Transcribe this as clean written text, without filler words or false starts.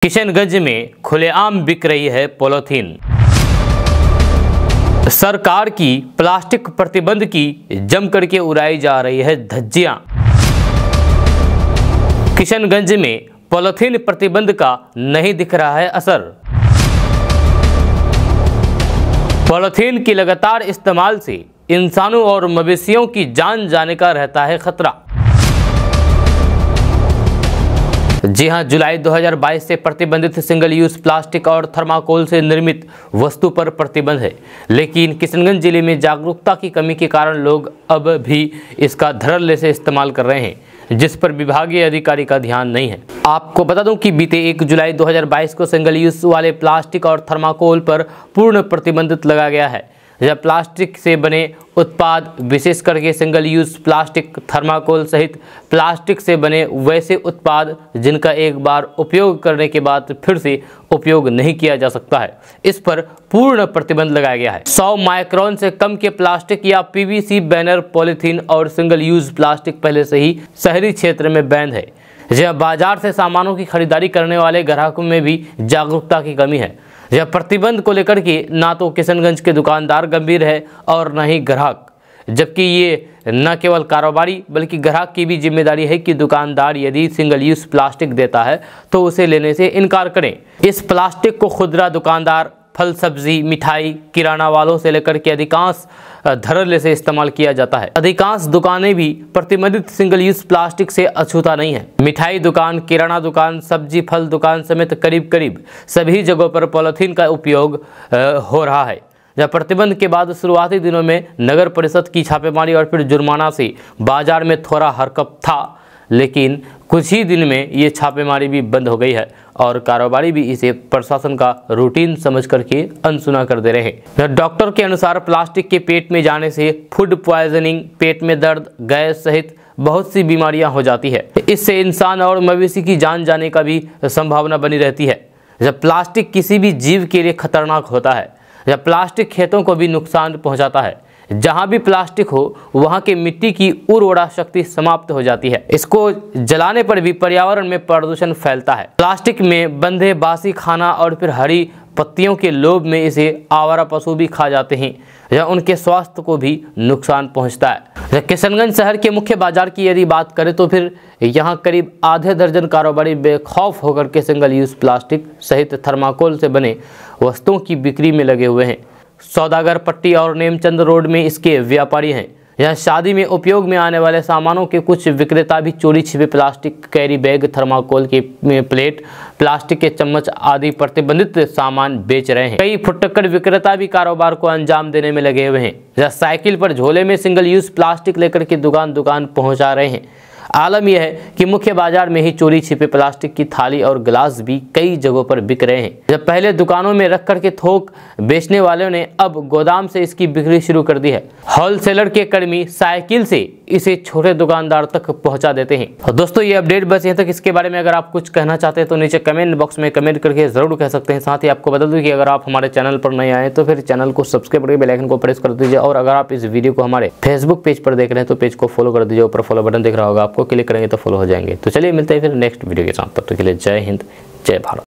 किशनगंज में खुलेआम बिक रही है पॉलीथीन। सरकार की प्लास्टिक प्रतिबंध की जम करके उड़ाई जा रही है धज्जियां। किशनगंज में पॉलीथीन प्रतिबंध का नहीं दिख रहा है असर। पॉलीथीन की लगातार इस्तेमाल से इंसानों और मवेशियों की जान जाने का रहता है खतरा। जी हां, जुलाई 2022 से प्रतिबंधित सिंगल यूज प्लास्टिक और थर्माकोल से निर्मित वस्तु पर प्रतिबंध है, लेकिन किशनगंज जिले में जागरूकता की कमी के कारण लोग अब भी इसका धड़ल्ले से इस्तेमाल कर रहे हैं, जिस पर विभागीय अधिकारी का ध्यान नहीं है। आपको बता दूं कि बीते 1 जुलाई 2022 को सिंगल यूज वाले प्लास्टिक और थर्माकोल पर पूर्ण प्रतिबंधित लगा गया है। जब प्लास्टिक से बने उत्पाद, विशेष करके सिंगल यूज प्लास्टिक, थर्माकोल सहित प्लास्टिक से बने वैसे उत्पाद जिनका एक बार उपयोग करने के बाद फिर से उपयोग नहीं किया जा सकता है, इस पर पूर्ण प्रतिबंध लगाया गया है। 100 माइक्रोन से कम के प्लास्टिक या पीवीसी बैनर, पॉलीथीन और सिंगल यूज प्लास्टिक पहले से ही शहरी क्षेत्र में बैन है। जब बाजार से सामानों की खरीदारी करने वाले ग्राहकों में भी जागरूकता की कमी है। यह प्रतिबंध को लेकर के ना तो किशनगंज के दुकानदार गंभीर है और न ही ग्राहक, जबकि ये न केवल कारोबारी बल्कि ग्राहक की भी जिम्मेदारी है कि दुकानदार यदि सिंगल यूज प्लास्टिक देता है तो उसे लेने से इनकार करें। इस प्लास्टिक को खुदरा दुकानदार, फल सब्जी, मिठाई, किराना वालों से लेकर के अधिकांश धड़ल्ले से इस्तेमाल किया जाता है। अधिकांश दुकानें भी प्रतिबंधित सिंगल यूज प्लास्टिक से अछूता नहीं है। मिठाई दुकान, किराना दुकान, सब्जी फल दुकान समेत करीब सभी जगहों पर पॉलीथीन का उपयोग हो रहा है। जब प्रतिबंध के बाद शुरुआती दिनों में नगर परिषद की छापेमारी और फिर जुर्माना से बाजार में थोड़ा हरकत था, लेकिन कुछ ही दिन में ये छापेमारी भी बंद हो गई है और कारोबारी भी इसे प्रशासन का रूटीन समझ करके अनसुना कर दे रहे हैं। डॉक्टर के अनुसार प्लास्टिक के पेट में जाने से फूड पॉइजनिंग, पेट में दर्द, गैस सहित बहुत सी बीमारियां हो जाती है। इससे इंसान और मवेशी की जान जाने का भी संभावना बनी रहती है। जब प्लास्टिक किसी भी जीव के लिए खतरनाक होता है, जब प्लास्टिक खेतों को भी नुकसान पहुंचाता है। जहां भी प्लास्टिक हो वहां की मिट्टी की उर्वरा शक्ति समाप्त हो जाती है। इसको जलाने पर भी पर्यावरण में प्रदूषण फैलता है। प्लास्टिक में बंधे बासी खाना और फिर हरी पत्तियों के लोभ में इसे आवारा पशु भी खा जाते हैं, या उनके स्वास्थ्य को भी नुकसान पहुंचता है। किशनगंज शहर के मुख्य बाजार की यदि बात करें तो फिर यहां करीब आधे दर्जन कारोबारी बेखौफ होकर के सिंगल यूज प्लास्टिक सहित थर्माकोल से बने वस्तुओं की बिक्री में लगे हुए हैं। सौदागर पट्टी और नेमचंद रोड में इसके व्यापारी हैं। यहाँ शादी में उपयोग में आने वाले सामानों के कुछ विक्रेता भी चोरी छिपे प्लास्टिक कैरी बैग, थर्माकोल के प्लेट, प्लास्टिक के चम्मच आदि प्रतिबंधित सामान बेच रहे हैं। कई फुटक्कर विक्रेता भी कारोबार को अंजाम देने में लगे हुए हैं, जहाँ साइकिल पर झोले में सिंगल यूज प्लास्टिक लेकर के दुकान पहुंचा रहे हैं। आलम यह है कि मुख्य बाजार में ही चोरी छिपे प्लास्टिक की थाली और गिलास भी कई जगहों पर बिक रहे हैं। जब पहले दुकानों में रख करके थोक बेचने वालों ने अब गोदाम से इसकी बिक्री शुरू कर दी है। होलसेलर के कर्मी साइकिल से इसे छोटे दुकानदार तक पहुंचा देते हैं। और दोस्तों, ये अपडेट बस यहीं तक। इसके बारे में अगर आप कुछ कहना चाहते हैं तो नीचे कमेंट बॉक्स में कमेंट करके जरूर कह सकते हैं। साथ ही आपको बता दूं कि अगर आप हमारे चैनल पर नए आए तो फिर चैनल को सब्सक्राइब करके बेल आइकन को प्रेस कर दीजिए। और अगर आप इस वीडियो को हमारे फेसबुक पेज पर देख रहे हैं तो पेज को फॉलो कर दीजिए। ऊपर फॉलो बटन दिख रहा होगा आपको, क्लिक करेंगे तो फॉलो हो जाएंगे। तो चलिए मिलते हैं फिर नेक्स्ट वीडियो के साथ। तब तक के लिए जय हिंद, जय भारत।